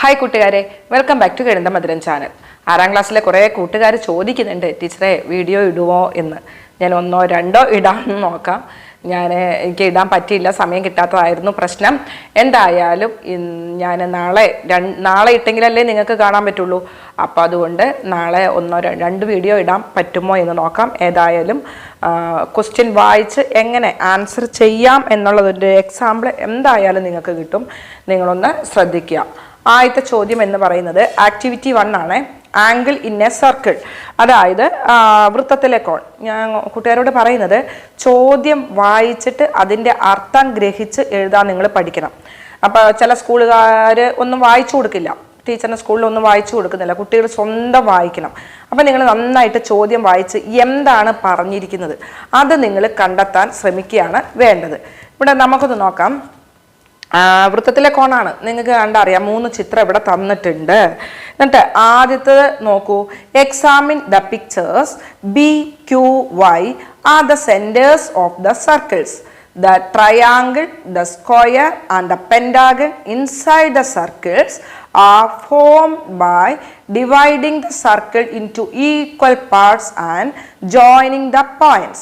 Hi കൂട്ടുകാരെ, welcome back to ഗണിത മധുരം ചാനൽ. 6ാം ക്ലാസ്സിലെ കുറേ കൂട്ടുകാർ ചോദിക്കുന്നുണ്ട്, ടീച്ചറെ വീഡിയോ ഇടുമോ എന്ന്. ഞാൻ 1 or 2 ഇടാമെന്ന് നോക്കാം. എനിക്ക് ഇടാൻ പറ്റിയില്ല, സമയം കിട്ടാത്തതായിരുന്നു പ്രശ്നം. എന്തായാലും ഞാൻ നാളെ ഇട്ടെങ്കിലല്ലേ നിങ്ങൾക്ക് കാണാൻ പറ്റുള്ളൂ. അപ്പോൾ അതുകൊണ്ട് നാളെ 1 or 2 വീഡിയോ ഇടാൻ പറ്റുമോ എന്ന് നോക്കാം. ഏതായാലും ക്വസ്റ്റ്യൻ വായിച്ച് എങ്ങനെ ആൻസർ ചെയ്യാം എന്നുള്ളതിൻ്റെ എക്സാമ്പിൾ എന്തായാലും നിങ്ങൾക്ക് കിട്ടും. നിങ്ങളൊന്ന് ശ്രദ്ധിക്കുക. ആദ്യത്തെ ചോദ്യം എന്ന് പറയുന്നത് ആക്ടിവിറ്റി 1 ആണ്. ആംഗിൾ ഇൻ എ സർക്കിൾ, അതായത് വൃത്തത്തിലെ കോൺ. ഞാൻ കൂട്ടുകാരോട് പറയുന്നത് ചോദ്യം വായിച്ചിട്ട് അതിൻ്റെ അർത്ഥം ഗ്രഹിച്ച് എഴുതാൻ നിങ്ങൾ പഠിക്കണം. അപ്പോൾ ചില സ്കൂളുകാർ ഒന്നും വായിച്ചു കൊടുക്കില്ല, ടീച്ചറിൻ്റെ സ്കൂളിൽ ഒന്നും വായിച്ചു കൊടുക്കുന്നില്ല, കുട്ടികൾ സ്വന്തം വായിക്കണം. അപ്പം നിങ്ങൾ നന്നായിട്ട് ചോദ്യം വായിച്ച് എന്താണ് പറഞ്ഞിരിക്കുന്നത് അത് നിങ്ങൾ കണ്ടെത്താൻ ശ്രമിക്കുകയാണ് വേണ്ടത്. ഇവിടെ നമുക്കൊന്ന് നോക്കാം. വൃത്തത്തിലെ കോണാണ്, നിങ്ങൾക്ക് കണ്ടറിയാം. 3 ചിത്രം ഇവിടെ തന്നിട്ടുണ്ട്. എന്നിട്ട് ആദ്യത്തേത് നോക്കൂ. Examine the pictures BQY are the centres of the circles. The triangle, the square and the pentagon inside the circles are formed by dividing the circle into equal parts and joining the points.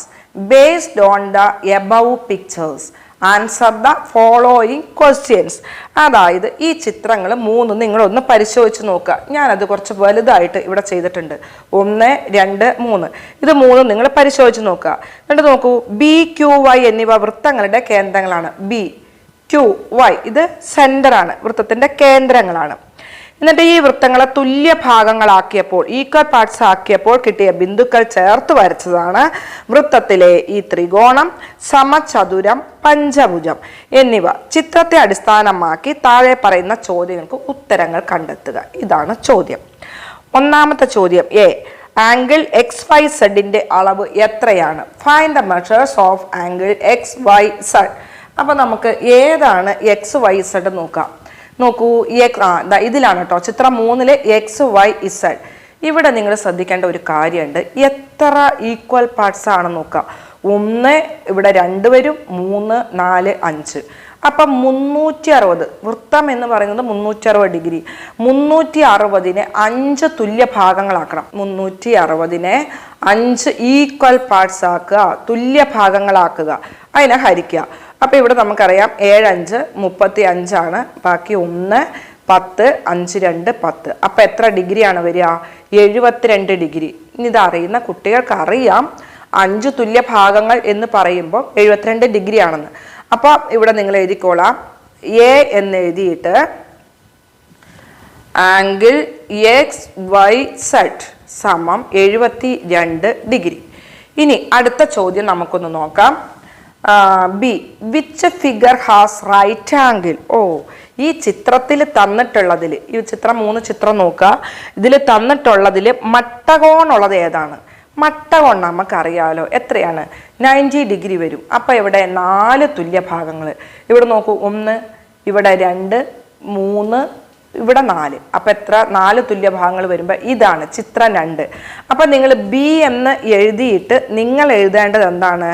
Based on the above pictures, answer the following questions. അതായത് ഈ ചിത്രങ്ങൾ 3 നിങ്ങളൊന്ന് പരിശോധിച്ച് നോക്കുക. ഞാനത് കുറച്ച് വലുതായിട്ട് ഇവിടെ ചെയ്തിട്ടുണ്ട്. 1, 2, 3 ഇത് 3 നിങ്ങൾ പരിശോധിച്ച് നോക്കുക. എന്നിട്ട് നോക്കൂ, BQY എന്നിവ വൃത്തങ്ങളുടെ കേന്ദ്രങ്ങളാണ്. BQY ഇത് സെന്ററാണ്, വൃത്തത്തിന്റെ കേന്ദ്രങ്ങളാണ്. എന്നിട്ട് ഈ വൃത്തങ്ങളെ തുല്യ ഭാഗങ്ങളാക്കിയപ്പോൾ, ഈക്വൽ പാർട്സ് ആക്കിയപ്പോൾ കിട്ടിയ ബിന്ദുക്കൾ ചേർത്ത് വരച്ചതാണ് വൃത്തത്തിലെ ഈ ത്രികോണം, സമചതുരം, പഞ്ചഭുജം എന്നിവ. ചിത്രത്തെ അടിസ്ഥാനമാക്കി താഴെ പറയുന്ന ചോദ്യങ്ങൾക്ക് ഉത്തരങ്ങൾ കണ്ടെത്തുക. ഇതാണ് ചോദ്യം. ഒന്നാമത്തെ ചോദ്യം എ. ആംഗിൾ XYZ അളവ് എത്രയാണ്? Find the measures of angle XYZ. അപ്പൊ നമുക്ക് ഏതാണ് XYZ നോക്കാം. നോക്കൂ, ഇതിലാണ് കേട്ടോ, ചിത്രം 3 XYZ. ഇവിടെ നിങ്ങൾ ശ്രദ്ധിക്കേണ്ട ഒരു കാര്യമുണ്ട്. എത്ര ഈക്വൽ പാർട്സ് ആണ് നോക്കുക. 1 ഇവിടെ 2 വരും, 3, 4, 5. അപ്പം 360. വൃത്തം എന്ന് പറയുന്നത് 360 ഡിഗ്രി. 360നെ 5 തുല്യ ഭാഗങ്ങളാക്കണം. 360നെ 5 ഈക്വൽ പാർട്സ് ആക്കുക, തുല്യ ഭാഗങ്ങളാക്കുക, അതിനെ ഹരിക്കുക. അപ്പൊ ഇവിടെ നമുക്കറിയാം 7, 5, 35 ആണ്. ബാക്കി 1, 10, 5, 2, 10. അപ്പൊ എത്ര ഡിഗ്രിയാണ് വരിക? 72 ഡിഗ്രി. ഇതറിയുന്ന കുട്ടികൾക്ക് അറിയാം 5 തുല്യ ഭാഗങ്ങൾ എന്ന് പറയുമ്പോൾ 72 ഡിഗ്രി ആണെന്ന്. അപ്പൊ ഇവിടെ നിങ്ങൾ എഴുതിക്കോളാം, എ എന്ന് എഴുതിയിട്ട് ആംഗിൾ XYZ സമം 72 ഡിഗ്രി. ഇനി അടുത്ത ചോദ്യം നമുക്കൊന്ന് നോക്കാം. B. Which figure has right angle? ഈ ചിത്രത്തിൽ തന്നിട്ടുള്ളതിൽ, ഈ ചിത്രം 3 ചിത്രം നോക്കുക. ഇതിൽ തന്നിട്ടുള്ളതിൽ മട്ടകോണുള്ളത് ഏതാണ്? മട്ടകോൺ നമുക്കറിയാലോ, എത്രയാണ്? 90 ഡിഗ്രി വരും. അപ്പം ഇവിടെ 4 തുല്യ ഭാഗങ്ങൾ. ഇവിടെ നോക്കൂ, 1, ഇവിടെ 2, 3, ഇവിടെ 4. അപ്പം എത്ര? 4 തുല്യ ഭാഗങ്ങൾ വരുമ്പോൾ ഇതാണ് ചിത്രം 2. അപ്പം നിങ്ങൾ ബി എന്ന് എഴുതിയിട്ട് നിങ്ങൾ എഴുതേണ്ടത് എന്താണ്?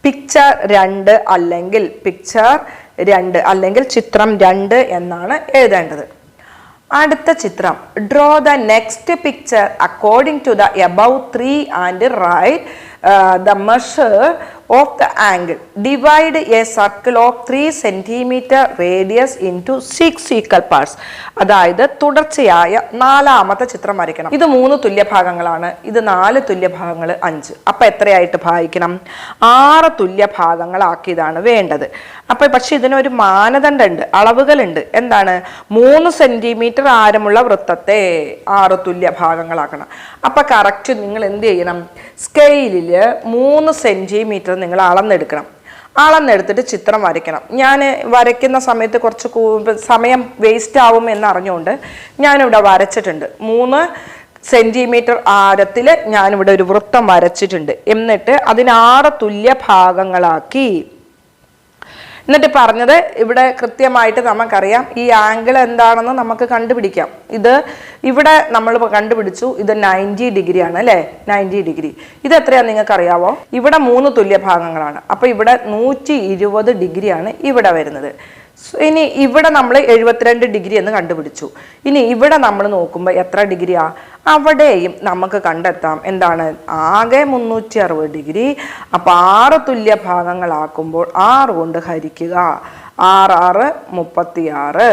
പിക്ചർ 2 അല്ലെങ്കിൽ പിക്ചർ 2 അല്ലെങ്കിൽ ചിത്രം 2 എന്നാണ് എഴുതേണ്ടത്. അടുത്ത ചിത്രം. Draw the next picture according to the above 3 and write the measure of the angle. Divide a circle of 3 centimetre radius into 6 equal parts. അതായത് തുടർച്ചയായ 4ാമത്തെ ചിത്രം വരയ്ക്കണം. ഇത് 3 തുല്യ ഭാഗങ്ങളാണ്, ഇത് 4 തുല്യ ഭാഗങ്ങൾ 5. അപ്പൊ എത്രയായിട്ട് ഭാഗിക്കണം? 6 തുല്യ ഭാഗങ്ങളാക്കിയതാണ് വേണ്ടത്. പക്ഷെ ഇതിനൊരു മാനദണ്ഡമുണ്ട്, അളവുകളുണ്ട്. എന്താണ്? 3 സെന്റിമീറ്റർ ആരമുള്ള വൃത്തത്തെ 6 തുല്യ ഭാഗങ്ങളാക്കണം. അപ്പൊ കറക്റ്റ് നിങ്ങൾ എന്ത് ചെയ്യണം? സ്കെയിലിൽ 3 സെന്റിമീറ്റർ നിങ്ങൾ അളന്നെടുക്കണം. അളന്നെടുത്തിട്ട് ചിത്രം വരയ്ക്കണം. ഞാൻ വരയ്ക്കുന്ന സമയത്ത് കുറച്ച് സമയം വേസ്റ്റ് ആവും എന്നറിഞ്ഞുകൊണ്ട് ഞാനിവിടെ വരച്ചിട്ടുണ്ട്. 3 സെന്റിമീറ്റർ ആരത്തിൽ ഞാനിവിടെ ഒരു വൃത്തം വരച്ചിട്ടുണ്ട്. എന്നിട്ട് അതിന് 6 തുല്യ ഭാഗങ്ങളാക്കി. എന്നിട്ട് പറഞ്ഞത് ഇവിടെ കൃത്യമായിട്ട് നമുക്കറിയാം ഈ ആംഗിൾ എന്താണെന്ന് നമുക്ക് കണ്ടുപിടിക്കാം. ഇവിടെ നമ്മൾ കണ്ടുപിടിച്ചു, ഇത് 90 ഡിഗ്രി ആണ് അല്ലേ? 90 ഡിഗ്രി. ഇത് എത്രയാണെന്ന് നിങ്ങൾക്ക് അറിയാവോ? ഇവിടെ 3 തുല്യ ഭാഗങ്ങളാണ്. അപ്പൊ ഇവിടെ 120 ഡിഗ്രിയാണ് ഇവിടെ വരുന്നത്. ഇനി ഇവിടെ നമ്മൾ 72 ഡിഗ്രി എന്ന് കണ്ടുപിടിച്ചു. ഇനി ഇവിടെ നമ്മൾ നോക്കുമ്പോൾ എത്ര ഡിഗ്രിയാ? അവിടെയും നമുക്ക് കണ്ടെത്താം എന്താണ്? ആകെ 360 ഡിഗ്രി. അപ്പോൾ 6 തുല്യ ഭാഗങ്ങളാക്കുമ്പോൾ 6 കൊണ്ട് ഹരിക്കുക. 6 6 36.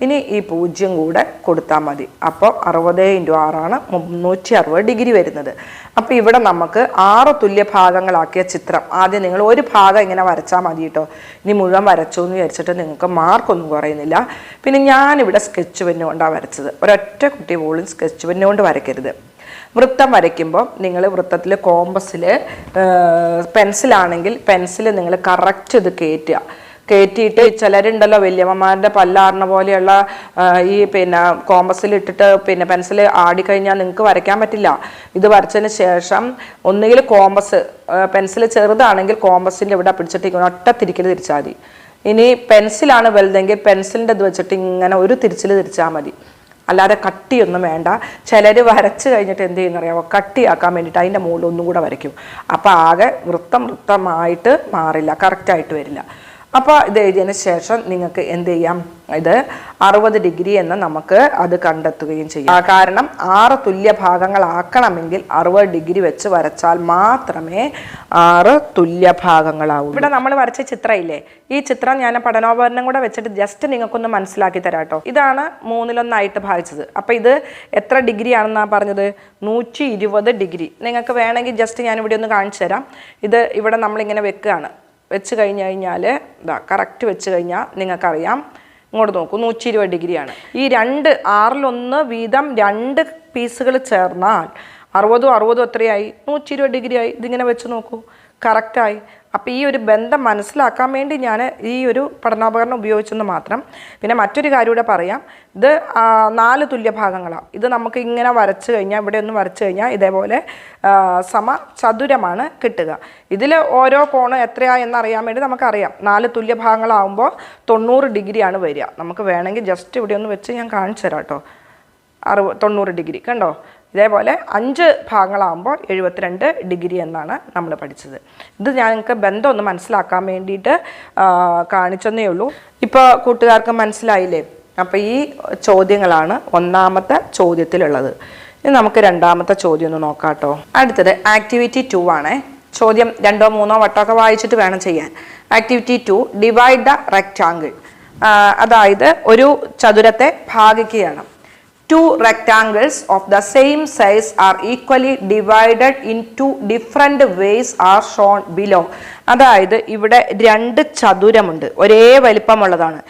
ഇനി ഈ 0 കൂടെ കൊടുത്താൽ മതി. അപ്പോൾ 60 × 6 360 ഡിഗ്രി വരുന്നത്. അപ്പോൾ ഇവിടെ നമുക്ക് 6 തുല്യ ഭാഗങ്ങളാക്കിയ ചിത്രം ആദ്യം നിങ്ങൾ ഒരു ഭാഗം ഇങ്ങനെ വരച്ചാൽ മതി കേട്ടോ. ഇനി മുഴുവൻ വരച്ചു എന്ന് വിചാരിച്ചിട്ട് നിങ്ങൾക്ക് മാർക്കൊന്നും കുറയുന്നില്ല. പിന്നെ ഞാനിവിടെ സ്കെച്ച് പെന്ന് കൊണ്ടാണ് വരച്ചത്. ഒരൊറ്റ കുട്ടി പോലും സ്കെച്ച് പെന്ന് കൊണ്ട് വരയ്ക്കരുത്. വൃത്തം വരയ്ക്കുമ്പോൾ നിങ്ങൾ വൃത്തത്തിൽ കോമ്പസിൽ പെൻസിലാണെങ്കിൽ പെൻസിൽ നിങ്ങൾ കറക്റ്റ് ഇത് കയറ്റിയിട്ട് ചിലരുണ്ടല്ലോ വലിയമ്മമാരുടെ പല്ലാറിന പോലെയുള്ള ഈ കോമ്പസിൽ ഇട്ടിട്ട് പെൻസിൽ ആടിക്കഴിഞ്ഞാൽ നിങ്ങൾക്ക് വരയ്ക്കാൻ പറ്റില്ല. ഇത് വരച്ചതിന് ശേഷം ഒന്നുകിൽ പെൻസിൽ ചെറുതാണെങ്കിൽ കോമ്പസിൻ്റെ ഇവിടെ പിടിച്ചിട്ട് ഒറ്റ തിരിക്കൽ തിരിച്ചാൽ മതി. ഇനി പെൻസിലാണ് വലുതെങ്കിൽ പെൻസിലിൻ്റെ ഇത് വെച്ചിട്ട് ഇങ്ങനെ ഒരു തിരിച്ചിൽ തിരിച്ചാൽ മതി. അല്ലാതെ കട്ടിയൊന്നും വേണ്ട. ചിലർ വരച്ച് കഴിഞ്ഞിട്ട് എന്ത് ചെയ്യുന്നറിയാമോ? കട്ടിയാക്കാൻ വേണ്ടിയിട്ട് അതിൻ്റെ മുകളിൽ ഒന്നും കൂടെ വരയ്ക്കും. അപ്പോൾ ആകെ വൃത്തമായിട്ട് മാറില്ല, കറക്റ്റായിട്ട് വരില്ല. അപ്പോൾ ഇത് എഴുതിയതിന് ശേഷം നിങ്ങൾക്ക് എന്ത് ചെയ്യാം? ഇത് 60 ഡിഗ്രി എന്ന് നമുക്ക് അത് കണ്ടെത്തുകയും ചെയ്യാം. കാരണം 6 തുല്യ ഭാഗങ്ങളാക്കണമെങ്കിൽ 60 ഡിഗ്രി വെച്ച് വരച്ചാൽ മാത്രമേ 6 തുല്യ ഭാഗങ്ങളാവൂ. ഇവിടെ നമ്മൾ വരച്ച ചിത്രമില്ലേ, ഈ ചിത്രം ഞാൻ പഠനോപകരണം കൂടെ വെച്ചിട്ട് ജസ്റ്റ് നിങ്ങൾക്കൊന്ന് മനസ്സിലാക്കി തരാം കേട്ടോ. ഇതാണ് 3/1 ഭാഗിച്ചത്. അപ്പോൾ ഇത് എത്ര ഡിഗ്രി ആണെന്നാണ് പറഞ്ഞത്? 120 ഡിഗ്രി. നിങ്ങൾക്ക് വേണമെങ്കിൽ ജസ്റ്റ് ഞാൻ ഇവിടെ ഒന്ന് കാണിച്ചു തരാം. ഇത് ഇവിടെ നമ്മളിങ്ങനെ വെച്ച് കഴിഞ്ഞ് കഴിഞ്ഞാൽ ഇതാ കറക്റ്റ് വെച്ച് കഴിഞ്ഞാൽ നിങ്ങൾക്കറിയാം. ഇങ്ങോട്ട് നോക്കൂ, 120 ഡിഗ്രിയാണ്. ഈ 6/1 വീതം 2 പീസുകൾ ചേർന്നാൽ 60 എത്രയായി? 120 ഡിഗ്രി ആയി. ഇതിങ്ങനെ വെച്ച് നോക്കൂ, കറക്റ്റായി. അപ്പോൾ ഈ ഒരു ബന്ധം മനസ്സിലാക്കാൻ വേണ്ടി ഞാൻ ഈ ഒരു പഠനോപകരണം ഉപയോഗിച്ചെന്ന് മാത്രം. പിന്നെ മറ്റൊരു കാര്യം കൂടെ പറയാം. ഇത് 4 തുല്യ ഭാഗങ്ങളാണ്. ഇത് നമുക്ക് ഇങ്ങനെ വരച്ച് കഴിഞ്ഞാൽ ഇവിടെ ഒന്ന് വരച്ച് കഴിഞ്ഞാൽ ഇതേപോലെ ചതുരമാണ് കിട്ടുക. ഇതിൽ ഓരോ കോണ് എത്രയാണ് എന്നറിയാൻ വേണ്ടി നമുക്കറിയാം. 4 തുല്യ ഭാഗങ്ങളാകുമ്പോൾ 90 ഡിഗ്രിയാണ് വരിക. നമുക്ക് വേണമെങ്കിൽ ജസ്റ്റ് ഇവിടെ ഒന്ന് വെച്ച് ഞാൻ കാണിച്ചു തരാം കേട്ടോ. 90 ഡിഗ്രി കണ്ടോ? ഇതേപോലെ 5 ഭാഗങ്ങളാകുമ്പോൾ 72 ഡിഗ്രി എന്നാണ് നമ്മൾ പഠിച്ചത്. ഇത് ഞങ്ങൾക്ക് ബന്ധം ഒന്ന് മനസ്സിലാക്കാൻ വേണ്ടിയിട്ട് കാണിച്ചെന്നേ ഉള്ളൂ. ഇപ്പോൾ കൂട്ടുകാർക്ക് മനസ്സിലായില്ലേ? അപ്പോൾ ഈ ചോദ്യങ്ങളാണ് ഒന്നാമത്തെ ചോദ്യത്തിലുള്ളത്. ഇനി നമുക്ക് രണ്ടാമത്തെ ചോദ്യം ഒന്ന് നോക്കാം കേട്ടോ. അടുത്തത് ആക്ടിവിറ്റി 2 ആണ്. ചോദ്യം 2ഓ 3ഓ വട്ടമൊക്കെ വായിച്ചിട്ട് വേണം ചെയ്യാൻ. Activity 2, divide the rectangle. അതായത് ഒരു ചതുരത്തെ ഭാഗിക്കുകയാണ്. 2 rectangles of the same size are equally divided into different ways are shown below. അതായത് ഇവിടെ 2 ചതുരമുണ്ട്, ഒരേ വലിപ്പമുള്ളതാണ്.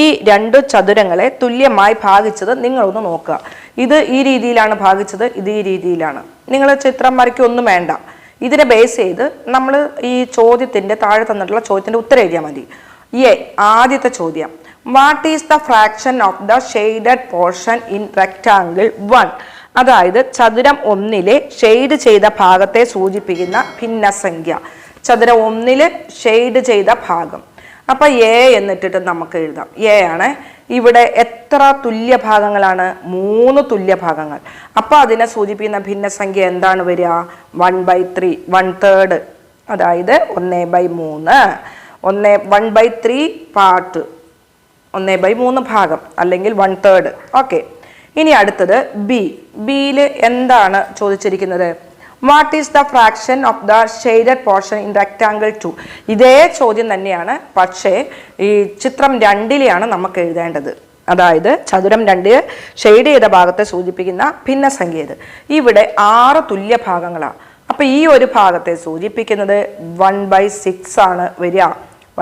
ഈ 2 ചതുരങ്ങളെ തുല്യമായി ഭാഗിച്ചത് നിങ്ങളൊന്ന് നോക്കുക. ഇത് ഈ രീതിയിലാണ് ഭാഗിച്ചത്, ഇത് ഈ രീതിയിലാണ്. നിങ്ങൾ ചിത്രം വരയ്ക്കൊന്നും വേണ്ട. ഇതിനെ ബേസ് ചെയ്ത് നമ്മൾ ഈ ചോദ്യത്തിൻ്റെ താഴെ തന്നിട്ടുള്ള ചോദ്യത്തിൻ്റെ ഉത്തരം എഴുതിയാൽ മതി. ആദ്യത്തെ ചോദ്യം, what is the fraction of the shaded portion in rectangle 1? അതായത് ചതുരം 1-ലെ ഷെയ്ഡ് ചെയ്ത ഭാഗത്തെ സൂചിപ്പിക്കുന്ന ഭിന്നസംഖ്യ. ചതുരം 1-ൽ ഷെയ്ഡ് ചെയ്ത ഭാഗം. അപ്പം എന്നിട്ടിട്ട് നമുക്ക് എഴുതാം. ആണ്. ഇവിടെ എത്ര തുല്യ ഭാഗങ്ങളാണ്? 3 തുല്യ ഭാഗങ്ങൾ. അപ്പോൾ അതിനെ സൂചിപ്പിക്കുന്ന ഭിന്നസംഖ്യ എന്താണ് വരിക? 1/3, 1/3. അതായത് 1/3. 1/3 പാർട്ട്, 1/3 ഭാഗം അല്ലെങ്കിൽ 1/3. ഓക്കെ. ഇനി അടുത്തത് ബിയിൽ എന്താണ് ചോദിച്ചിരിക്കുന്നത്? What is the fraction of the shaded portion in rectangle 2? ഇതേ ചോദ്യം തന്നെയാണ്, പക്ഷേ ഈ ചിത്രം 2-ലെയാണ് നമുക്ക് എഴുതേണ്ടത്. അതായത് ചതുരം 2 ഷെയ്ഡ് ചെയ്ത ഭാഗത്തെ സൂചിപ്പിക്കുന്ന ഭിന്നസംഖ്യ. ഇവിടെ 6 തുല്യ ഭാഗങ്ങളാണ്. അപ്പം ഈ ഒരു ഭാഗത്തെ സൂചിപ്പിക്കുന്നത് 1/6 ആണ് വരിക.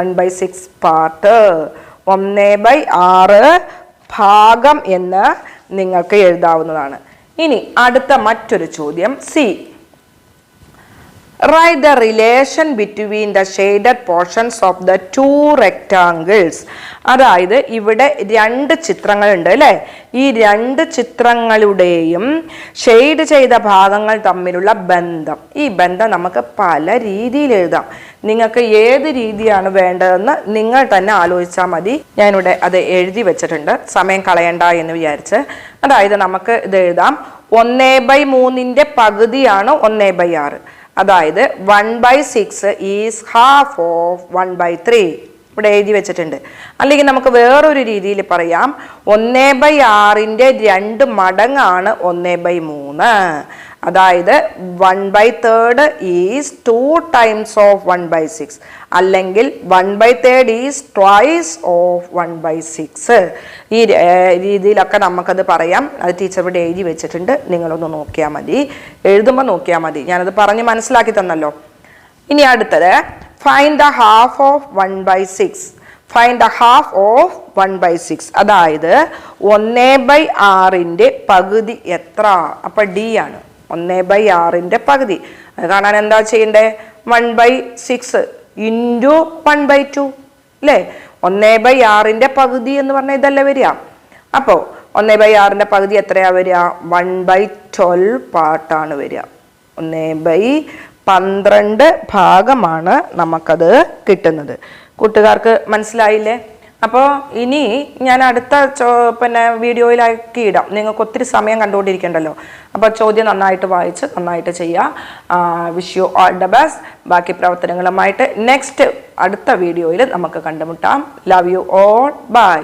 1/6 പാർട്ട്, 1/6 ഭാഗം എന്ന് നിങ്ങൾക്ക് എഴുതാവുന്നതാണ്. ഇനി അടുത്ത മറ്റൊരു ചോദ്യം C. Write the relation between the shaded portions of the 2 rectangles. അതായത് ഇവിടെ 2 ചിത്രങ്ങളുണ്ട് അല്ലേ? ഈ 2 ചിത്രങ്ങളുടെയും ഷെയ്ഡ് ചെയ്ത ഭാഗങ്ങൾ തമ്മിലുള്ള ബന്ധം. ഈ ബന്ധം നമുക്ക് പല രീതിയിൽ എഴുതാം. നിങ്ങൾക്ക് ഏത് രീതിയാണ് വേണ്ടതെന്ന് നിങ്ങൾ തന്നെ ആലോചിച്ചാൽ മതി. ഞാനിവിടെ അത് എഴുതി വെച്ചിട്ടുണ്ട്, സമയം കളയണ്ട എന്ന് വിചാരിച്ച്. അതായത് നമുക്ക് ഇത് എഴുതാം. 1/3 പകുതിയാണ് 1/6. അതായത് 1/6 ഈസ് ഹാഫ് ഓഫ് 1/3. ഇവിടെ എഴുതി വെച്ചിട്ടുണ്ട്. അല്ലെങ്കിൽ നമുക്ക് വേറൊരു രീതിയിൽ പറയാം, 1/6 2 മടങ്ങാണ് 1/3. അതായത് 1/3 ഈസ് 2 times of 1/6, അല്ലെങ്കിൽ 1/3 ഈസ് twice of 1/6. ഈ രീതിയിലൊക്കെ നമുക്കത് പറയാം. അത് ടീച്ചർ ഇവിടെ എഴുതി വെച്ചിട്ടുണ്ട്, നിങ്ങളൊന്ന് നോക്കിയാൽ മതി, എഴുതുമ്പോൾ നോക്കിയാൽ മതി. ഞാനത് പറഞ്ഞ് മനസ്സിലാക്കി തന്നല്ലോ. ഇനി അടുത്തത് find the half of 1/6. Find the half of 1/6, അതായത് 1/6 പകുതി എത്ര? അപ്പൊ ഡി ആണ് 1/6 പകുതി. അത് കാണാൻ എന്താ ചെയ്യണ്ടേ? 1/6 ഇൻറ്റു 1/2 അല്ലേ? 1/6 പകുതി എന്ന് പറഞ്ഞാൽ ഇതല്ലേ വരിക. അപ്പോ 1/6 പകുതി എത്രയാ വരിക? 1/12 പാർട്ടാണ് വരിക. 1/12 ഭാഗമാണ് നമുക്കത് കിട്ടുന്നത്. കൂട്ടുകാർക്ക് മനസ്സിലായില്ലേ? അപ്പോൾ ഇനി ഞാൻ അടുത്ത വീഡിയോയിലാക്കി ഇടാം. നിങ്ങൾക്ക് ഒത്തിരി സമയം കണ്ടുകൊണ്ടിരിക്കണ്ടല്ലോ. അപ്പോൾ ചോദ്യം നന്നായിട്ട് വായിച്ച് നന്നായിട്ട് ചെയ്യുക. Wish you all the best. ബാക്കി പ്രവർത്തനങ്ങളുമായിട്ട് നെക്സ്റ്റ് അടുത്ത വീഡിയോയിൽ നമുക്ക് കണ്ടുമുട്ടാം. Love you all. ബൈ.